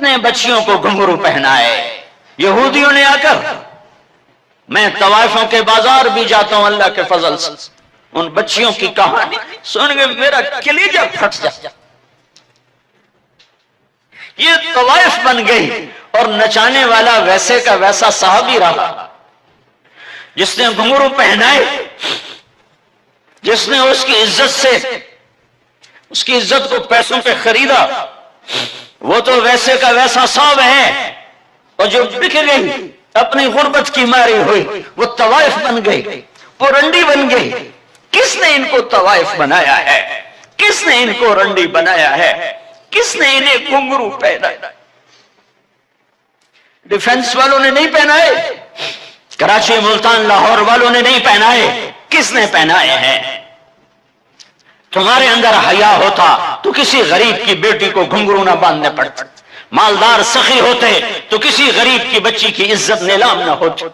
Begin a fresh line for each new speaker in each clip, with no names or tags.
نے بچیوں کو گھنگرو پہنائے؟ یہودیوں نے آ کر، میں طوائفوں کے بازار بھی جاتا ہوں اللہ کے فضل سے، ان بچیوں کی کہانی سن کے میرا کلیجہ پھٹ جاتا۔ یہ طوائف بن گئی اور نچانے والا ویسے کا ویسا صحابی رہا، جس نے گھنگرو پہنائے، جس نے اس کی عزت سے، اس کی عزت کو پیسوں پہ خریدا، وہ تو ویسے کا ویسا صاحب ہے، اور جو بک گئی اپنی غربت کی ماری ہوئی وہ طوائف بن گئی، وہ رنڈی بن گئی۔ کس نے ان کو طوائف بنایا ہے؟ کس نے ان کو رنڈی بنایا ہے؟ کس نے انہیں گھنگرو پہنایا؟ ڈیفنس والوں نے نہیں پہنائے، کراچی، ملتان، لاہور والوں نے نہیں پہنائے، کس نے پہنائے ہیں؟ تمہارے اندر حیا ہوتا تو کسی غریب کی بیٹی کو گھنگرو نہ باندھنے پڑتے، مالدار سخی ہوتے تو کسی غریب کی بچی کی عزت نیلام نہ ہوتی۔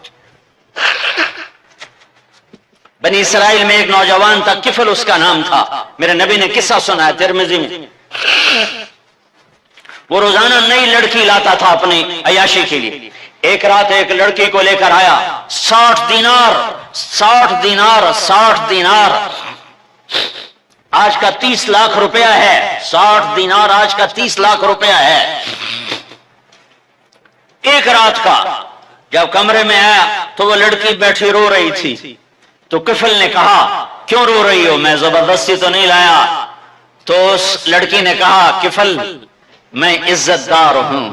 بنی اسرائیل میں ایک نوجوان تھا، کفل اس کا نام تھا، میرے نبی نے قصہ سنا ہے ترمذی میں۔ وہ روزانہ نئی لڑکی لاتا تھا اپنی عیاشی کے لیے۔ ایک رات ایک لڑکی کو لے کر آیا، 60 دینار آج کا 30 لاکھ روپیہ ہے، 60 دینار آج کا 30 لاکھ روپیہ ہے۔ ایک رات کا جب کمرے میں آیا تو وہ لڑکی بیٹھی رو رہی تھی، تو کفل نے کہا کیوں رو رہی ہو؟ میں زبردستی تو نہیں لایا۔ تو اس لڑکی نے کہا کفل میں عزت دار ہوں،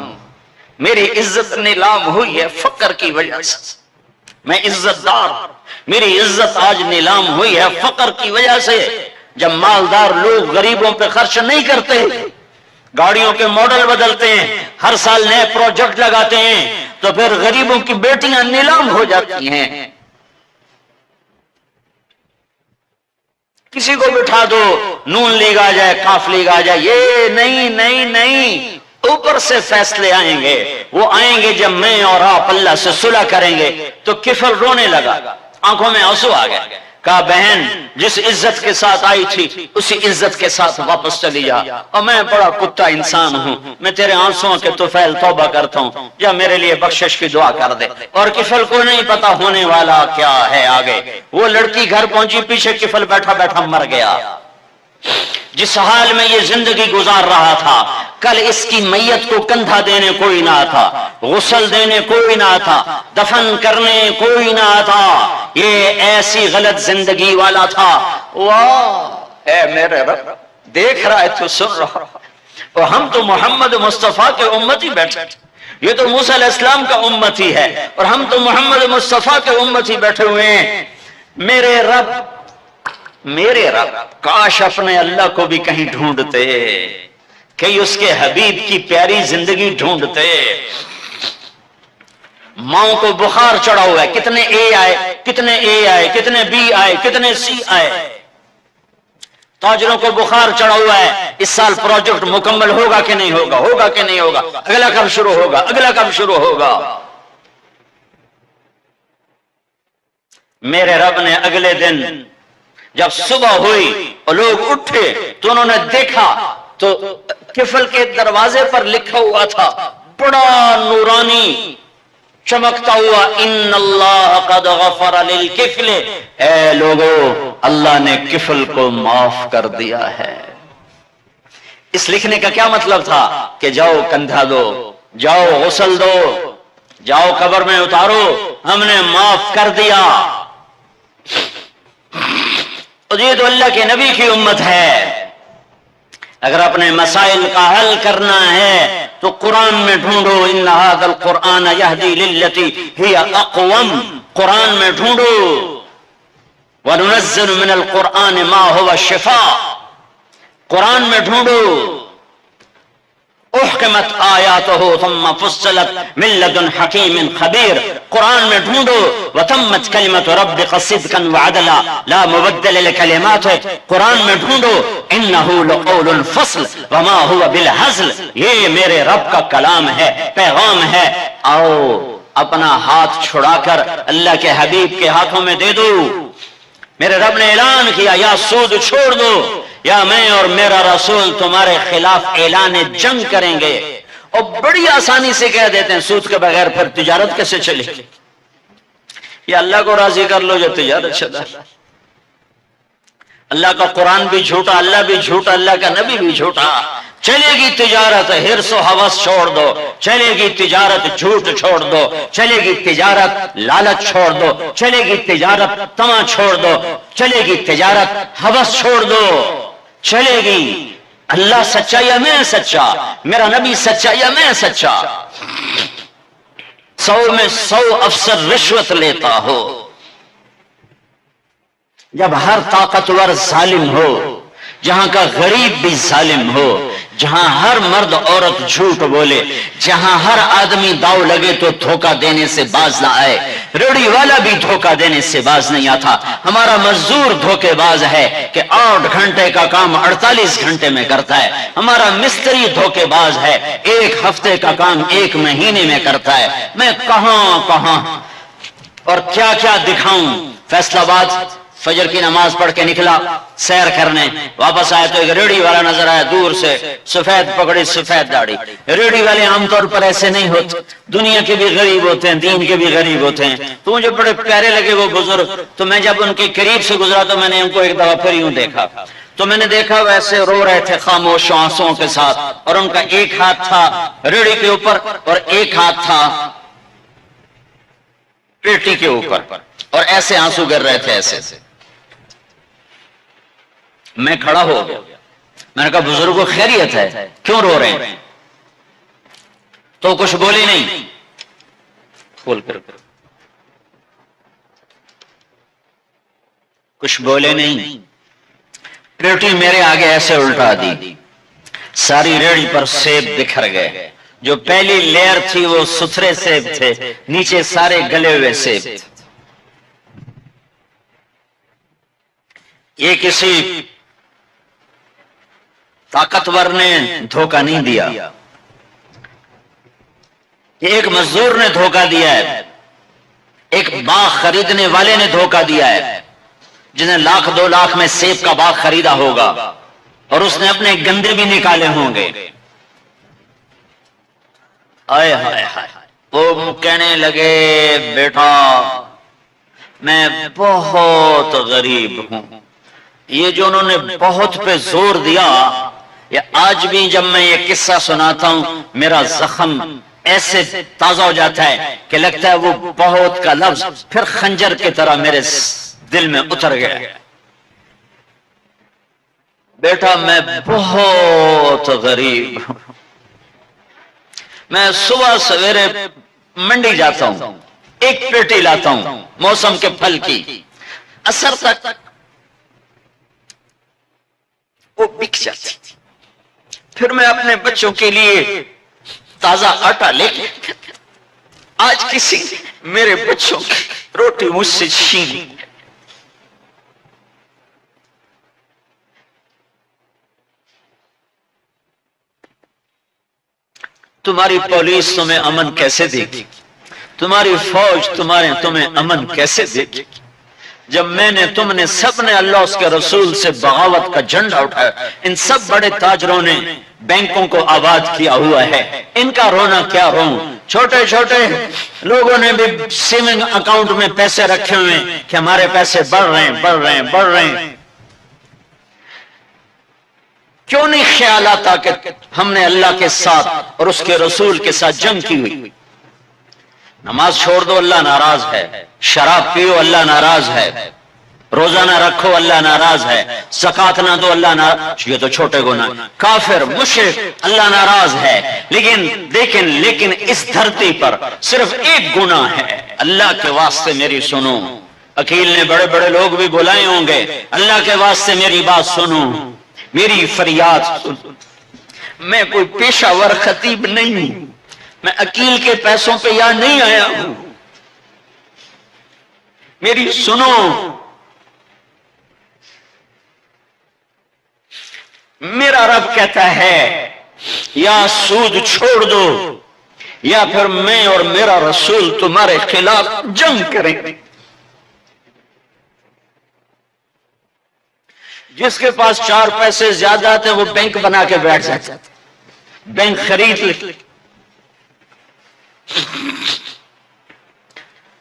میری عزت نیلام ہوئی ہے فقر کی وجہ سے، میں عزت دار، میری عزت آج نیلام ہوئی ہے فقر کی وجہ سے۔ جب مالدار لوگ غریبوں پہ خرچ نہیں کرتے، گاڑیوں کے ماڈل بدلتے ہیں، ہر سال نئے پروجیکٹ لگاتے ہیں، تو پھر غریبوں کی بیٹیاں نیلام ہو جاتی ہیں۔ کسی کو بٹھا دو، نون لیگ آ جائے، کاف لیگ آ جائے، یہ نہیں، اوپر سے فیصلے آئیں گے۔ وہ آئیں گے جب میں اور آپ اللہ سے صلح کریں گے۔ تو کفل رونے لگا، آنکھوں میں آنسو آ گئے۔ کہا بہن جس عزت کے ساتھ آئی تھی اسی عزت کے ساتھ واپس چلی جا، اور میں بڑا کتا انسان ہوں، میں تیرے آنسوؤں کے طفیل توبہ کرتا ہوں، یا میرے لیے بخشش کی دعا کر دے۔ اور کفل کو نہیں پتا ہونے والا کیا ہے آگے۔ وہ لڑکی گھر پہنچی، پیچھے کفل بیٹھا بیٹھا مر گیا۔ جس حال میں یہ زندگی گزار رہا تھا، کل اس کی میت کو کندھا دینے کوئی نہ تھا، غسل دینے کوئی نہ تھا، دفن کرنے کوئی نہ تھا۔ یہ ایسی غلط زندگی والا تھا۔ واہ اے میرے رب، دیکھ رہا ہے تو سن رہا، اور ہم تو محمد مصطفیٰ کے امتی بیٹھے، یہ تو موسیٰ علیہ السلام کا امتی ہے، اور ہم تو محمد مصطفیٰ کے امتی بیٹھے ہوئے ہیں۔ میرے رب کاش اپنے اللہ کو بھی کہیں ڈھونڈتے، کہیں اس کے حبیب کی پیاری زندگی ڈھونڈتے۔ ماؤں کو بخار چڑھا ہوا ہے، کتنے اے آئے، کتنے بی آئے، کتنے سی آئے۔ تاجروں کو بخار چڑھا ہوا ہے، اس سال پروجیکٹ مکمل ہوگا کہ نہیں ہوگا، اگلا کب شروع ہوگا۔ میرے رب نے اگلے دن جب صبح ہوئی اور لوگ اٹھے تو انہوں نے دیکھا تو کفل کے دروازے پر لکھا ہوا تھا بڑا نورانی چمکتا ہوا، ان اللہ قد غفر للکفل، اے لوگو اللہ نے کفل کو معاف کر دیا ہے۔ اس لکھنے کا کیا مطلب تھا کہ جاؤ کندھا دو، جاؤ غسل دو، جاؤ قبر میں اتارو، ہم نے معاف کر دیا۔ یہ تو اللہ کے نبی کی امت ہے۔ اگر اپنے مسائل کا حل کرنا ہے تو قرآن میں ڈھونڈو، ان ھذا القرآن یہدی للتی ہی اقوم، قرآن میں ڈھونڈو۔ وننزل من القرآن ما هو شفاء، قرآن میں ڈھونڈو۔ احکمت آیاتہ ثم فصلت من لدن حکیم خبیر، قرآن میں ڈھونڈو۔ وتمت کلمت ربک صدقا وعدلا لا مبدل لکلماتہ، قرآن میں ڈھونڈو۔ انہ لقول فصل وما هو بالہزل، یہ میرے رب کا کلام ہے، پیغام ہے۔ آؤ اپنا ہاتھ چھڑا کر اللہ کے حبیب کے ہاتھوں میں دے دو۔ میرے رب نے اعلان کیا یا سود چھوڑ دو یا میں اور میرا رسول تمہارے خلاف اعلان جنگ کریں گے۔ اور بڑی آسانی سے کہہ دیتے ہیں سود کے بغیر پھر تجارت کیسے چلے گی؟ یہ اللہ کو راضی کر لو جو تجارت چلا۔ اللہ کا قرآن بھی جھوٹا، اللہ بھی جھوٹا، اللہ کا نبی بھی جھوٹا۔ چلے گی تجارت حرص و ہوس چھوڑ دو، چلے گی تجارت جھوٹ چھوڑ دو، چلے گی تجارت لالچ چھوڑ دو، چلے گی تجارت طمع چھوڑ دو، چلے گی تجارت ہوس چھوڑ دو، چلے گی۔ اللہ سچا یا میں سچا، میرا نبی سچا یا میں سچا؟ 100 میں 100 افسر رشوت لیتا ہو، جب ہر طاقتور ظالم ہو، جہاں کا غریب بھی ظالم ہو، جہاں ہر مرد عورت جھوٹ بولے، جہاں ہر آدمی داؤ لگے تو دھوکہ دینے سے باز نہ آئے، ریڑھی والا بھی دھوکہ دینے سے باز نہیں آتا۔ ہمارا مزدور دھوکے باز ہے کہ 8 گھنٹے کا کام 48 گھنٹے میں کرتا ہے، ہمارا مستری دھوکے باز ہے، 1 ہفتے کا کام 1 مہینے میں کرتا ہے۔ میں کہاں اور کیا کیا دکھاؤں۔ فیصل آباد فجر کی نماز پڑھ کے نکلا سیر کرنے، واپس آیا تو ایک ریڑھی والا نظر آیا دور سے، سفید پگڑی سفید داڑھی۔ ریڑھی والے عام طور پر ایسے نہیں ہوتے، دنیا کے بھی غریب ہوتے ہیں، دین کے بھی غریب ہوتے ہیں۔ تو مجھے بڑے پیارے لگے وہ بزرگ، تو میں جب ان کے قریب سے گزرا تو میں نے ان کو ایک دفعہ پھر یوں دیکھا، تو میں نے دیکھا ویسے رو رہے تھے خاموش آنسوؤں کے ساتھ، اور ان کا ایک ہاتھ تھا ریڑھی کے اوپر اور ایک ہاتھ تھا پیٹی کے اوپر، اور ایسے آنسو گر رہے تھے ایسے۔ میں کھڑا ہو گیا، میں نے کہا بزرگوں خیریت ہے، کیوں رو رہے ہیں؟ تو کچھ بولی نہیں، کھول کر کچھ بولے نہیں، پیٹی میرے آگے ایسے الٹا دی، ساری ریڑھی پر سیب بکھر گئے، جو پہلی لیئر تھی وہ ستھرے سیب تھے، نیچے سارے گلے ہوئے سیب تھے۔ یہ کسی طاقتور نے دھوکہ نہیں دیا، ایک مزدور نے دھوکہ دیا ہے، ایک باغ خریدنے والے نے دھوکہ دیا ہے، جنہیں 1,00,000 2 لاکھ میں سیب کا باغ خریدا ہوگا اور اس نے اپنے گندے بھی نکالے ہوں گے۔ آئے ہائے ہائے، وہ کہنے لگے بیٹا میں بہت غریب ہوں۔ یہ جو انہوں نے بہت پہ زور دیا، یہ آج بھی جب میں یہ قصہ سناتا ہوں میرا زخم ایسے تازہ ہو جاتا ہے کہ لگتا ہے وہ بہت کا لفظ پھر خنجر کی طرح میرے دل میں اتر گیا۔ بیٹا میں بہت غریب ہوں، میں صبح سویرے منڈی جاتا ہوں، ایک پیٹی لاتا ہوں موسم کے پھل کی، عصر تک وہ بک جاتی، پھر میں اپنے بچوں کے لیے تازہ آٹا لے کے، آج کسی میرے بچوں کی روٹی مجھ سے چھین، تمہاری پولیس تمہیں امن کیسے دے گی؟ تمہاری فوج تمہیں امن کیسے دے گی؟ جب میں نے تم نے سب نے اللہ اس کے رسول سے بغاوت کا جھنڈا اٹھایا، ان سب بڑے تاجروں نے بینکوں کو آباد کیا ہوا ہے، ان کا رونا کیا روں؟ چھوٹے چھوٹے لوگوں نے بھی سیونگ اکاؤنٹ میں پیسے رکھے ہوئے کہ ہمارے پیسے بڑھ رہے ہیں۔ کیوں نہیں خیال آتا کہ ہم نے اللہ کے ساتھ اور اس کے رسول کے ساتھ جنگ کی ہوئی؟ نماز چھوڑ دو اللہ ناراض ہے، شراب پیو اللہ ناراض ہے، روزہ نہ رکھو اللہ ناراض ہے، زکات نہ دو اللہ ناراض، یہ تو چھوٹے گناہ، کافر مشرک اللہ ناراض ہے، لیکن اس دھرتی پر صرف ایک گناہ ہے، اللہ کے واسطے میری سنو۔ عقیل نے بڑے بڑے لوگ بھی بلائے ہوں گے، اللہ کے واسطے میری بات سنو، میری فریاد سنو۔ میں کوئی پیشہ ور خطیب نہیں ہوں، میں عقیل کے پیسوں پہ یہاں نہیں آیا ہوں، میری سنو۔ میرا رب کہتا ہے یا سود چھوڑ دو یا پھر میں اور میرا رسول تمہارے خلاف جنگ کریں گے۔ جس کے پاس 4 پیسے زیادہ آتے وہ بینک بنا کے بیٹھ جاتا ہے، بینک خرید لے،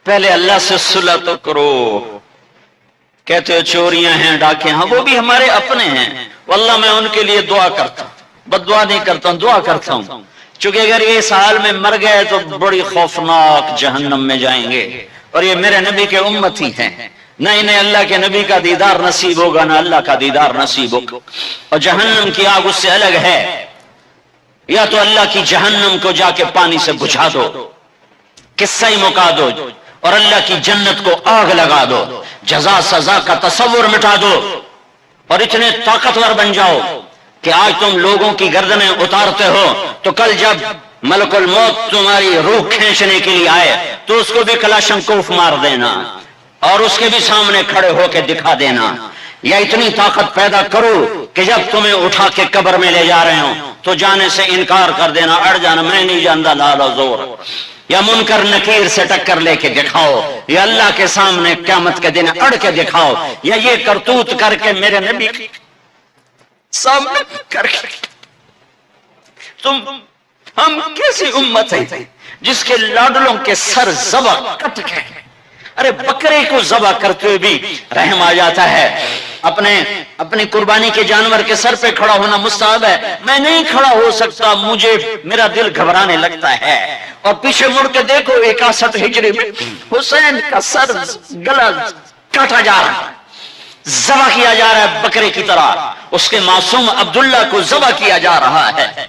پہلے اللہ سے صلح تو کرو. کہتے ہو چوریاں ہیں، ڈاکے، ہاں وہ بھی ہمارے اپنے ہیں. واللہ میں ان کے لیے دعا کرتا ہوں، بد دعا نہیں کرتا ہوں، دعا کرتا ہوں. چونکہ اگر یہ اس حال میں مر گئے تو بڑی خوفناک جہنم میں جائیں گے، اور یہ میرے نبی کے امتی ہیں. نہ انہیں اللہ کے نبی کا دیدار نصیب ہوگا، نہ اللہ کا دیدار نصیب ہوگا. اور جہنم کی آگ اس سے الگ ہے. یا تو اللہ کی جہنم کو جا کے پانی سے بجھا دو، قصہ ہی مکا دو، اور اللہ کی جنت کو آگ لگا دو، جزا سزا کا تصور مٹا دو، اور اتنے طاقتور بن جاؤ کہ آج تم لوگوں کی گردنیں اتارتے ہو تو کل جب ملک الموت تمہاری روح کھینچنے کے لیے آئے تو اس کو بھی کلاشنکوف مار دینا اور اس کے بھی سامنے کھڑے ہو کے دکھا دینا. یا اتنی طاقت پیدا کرو کہ جب تمہیں اٹھا کے قبر میں لے جا رہے ہوں تو جانے سے انکار کر دینا، اڑ جانا، میں نہیں جانتا لال و زور. یا منکر نکیر سے ٹکر لے کے دکھاؤ، یا اللہ کے سامنے قیامت کے دن اڑ کے دکھاؤ، یا یہ کرتوت کر کے میرے نبی سامنے کر کے. ہم کیسی امت ہے جس کے لاڈلوں کے سر ذبح کٹ گئے. ارے بکرے کو ذبح کرتے ہوئے بھی رحم آ جاتا ہے. اپنی قربانی کے جانور کے سر پہ کھڑا ہونا مستحب ہے. میں نہیں کھڑا ہو سکتا، مجھے میرا دل گھبرانے لگتا ہے. اور پیچھے مڑ کے دیکھو 61 ہجری میں حسین کا سر گلا کاٹا جا رہا ہے، ذبح کیا جا رہا ہے بکرے کی طرح. اس کے معصوم عبداللہ کو ذبح کیا جا رہا ہے،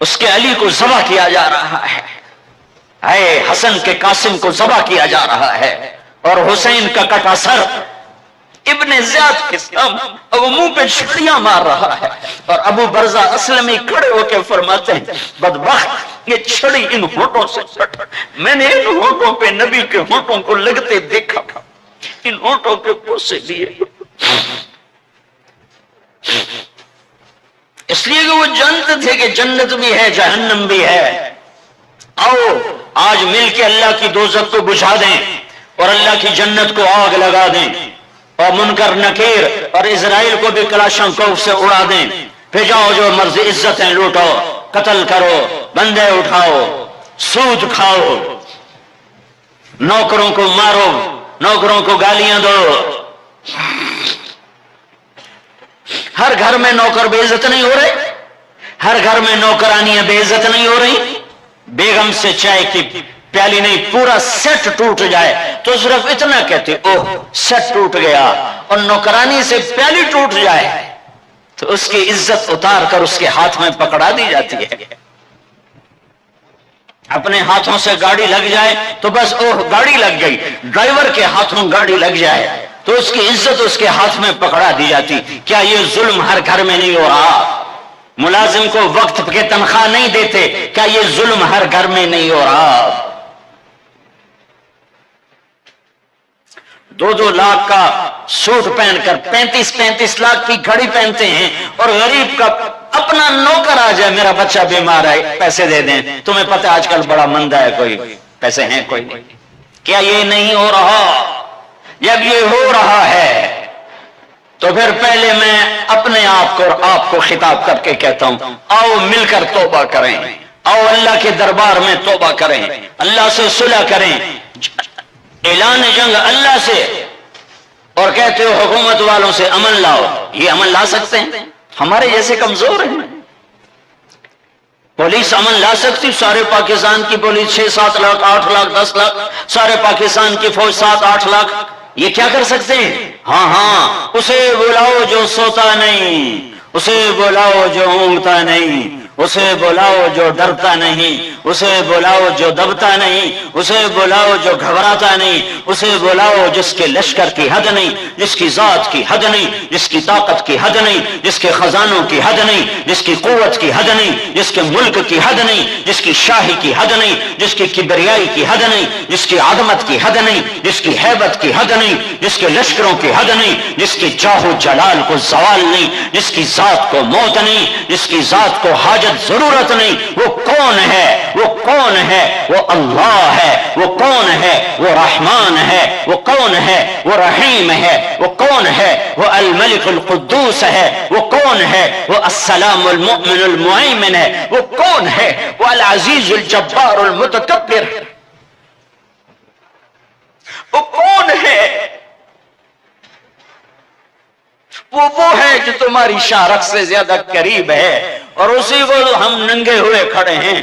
اس کے علی کو ذبح کیا جا رہا ہے، اے حسن کے قاسم کو ذبح کیا جا رہا ہے، اور حسین کا کٹا سر ابن زیاد کے سامنے وہ منہ پہ چھڑیاں مار رہا ہے. اور ابو برزہ اسلمی کھڑے ہو کے فرماتے ہیں بدبخت یہ چھڑی ان ہونٹوں سے کٹ، میں نے ان ہونٹوں پہ نبی کے ہونٹوں کو لگتے دیکھا، ان ہونٹوں کے بوسے لیے. اس لیے کہ وہ جانتے تھے کہ جنت بھی ہے جہنم بھی ہے. آؤ آج مل کے اللہ کی دوزخ کو بجھا دیں اور اللہ کی جنت کو آگ لگا دیں، اور منکر نکیر اور اسرائیل کو بھی کلاشنکوف سے اڑا دیں. پھر جاؤ جو مرضی عزتیں لوٹو، قتل کرو، بندے اٹھاؤ، سود کھاؤ، نوکروں کو مارو، نوکروں کو گالیاں دو. ہر گھر میں نوکر بے عزت نہیں ہو رہے، ہر گھر میں نوکرانیاں بے عزت نہیں ہو رہی. بیگم سے چائے کی پیالی نہیں پورا سیٹ ٹوٹ جائے تو صرف اتنا کہتے اوہ سیٹ ٹوٹ گیا، اور نوکرانی سے پیالی ٹوٹ جائے تو اس کی عزت اتار کر اس کے ہاتھ میں پکڑا دی جاتی ہے. اپنے ہاتھوں سے گاڑی لگ جائے تو بس اوہ گاڑی لگ گئی، ڈرائیور کے ہاتھوں گاڑی لگ جائے تو اس کی عزت اس کے ہاتھ میں پکڑا دی جاتی. کیا یہ ظلم ہر گھر میں نہیں ہو رہا؟ ملازم کو وقت کے تنخواہ نہیں دیتے، کیا یہ ظلم ہر گھر میں نہیں ہو رہا؟ 2-2 لاکھ کا سوٹ پہن کر 35 لاکھ کی گھڑی پہنتے ہیں، اور غریب کا اپنا نوکر آ جائے میرا بچہ بیمار ہے پیسے دے دیں. تمہیں پتہ آج کل بڑا مندہ ہے، کوئی پیسے ہیں کوئی نہیں. کیا یہ نہیں ہو رہا؟ جب یہ ہو رہا ہے تو پھر پہلے میں اپنے آپ کو اور آپ کو خطاب کر کے کہتا ہوں آؤ مل کر توبہ کریں، آؤ اللہ کے دربار میں توبہ کریں، اللہ سے صلح کریں. اعلان جنگ اللہ سے، اور کہتے ہو حکومت والوں سے امن لاؤ. یہ امن لا سکتے ہیں؟ ہمارے جیسے کمزور ہیں. پولیس امن لا سکتی؟ سارے پاکستان کی پولیس 6-7 لاکھ 8 لاکھ 10 لاکھ، سارے پاکستان کی فوج 7-8 لاکھ، یہ کیا کر سکتے ہیں؟ ہاں اسے بلاؤ جو سوتا نہیں، اسے بلاؤ جو اونگتا نہیں، اسے بلاؤ جو ڈرتا نہیں، اسے بلاؤ جو دبتا نہیں، اسے بلاؤ جو گھبراتا نہیں، اسے بلاؤ جس کے لشکر کی حد نہیں، جس کی ذات کی حد نہیں، جس کی طاقت کی حد نہیں، جس کے خزانوں کی حد نہیں، جس کی قوت کی حد نہیں، جس کے ملک کی حد نہیں، جس کی شاہی کی حد نہیں، جس کی کبریائی کی حد نہیں، جس کی عظمت کی حد نہیں، جس کی ہیبت کی حد نہیں، جس کے لشکروں کی حد نہیں، جس کی جاہ و جلال کو زوال نہیں، جس کی ذات کو موت نہیں، جس کی ذات کو حاجت ضرورت نہیں. وہ کون ہے؟ وہ کون ہے؟ وہ اللہ ہے. وہ کون ہے؟ وہ رحمان ہے. وہ کون ہے؟ وہ رحیم ہے. وہ کون ہے؟ وہ الملک القدوس ہے. وہ کون ہے؟ وہ السلام المؤمن المہیمن ہے. وہ کون ہے؟ وہ العزیز الجبار المتکبر. وہ کون ہے؟ وہ ہے جو تمہاری شارخ سے زیادہ قریب ہے، اور اسی کو ہم ننگے ہوئے کھڑے ہیں.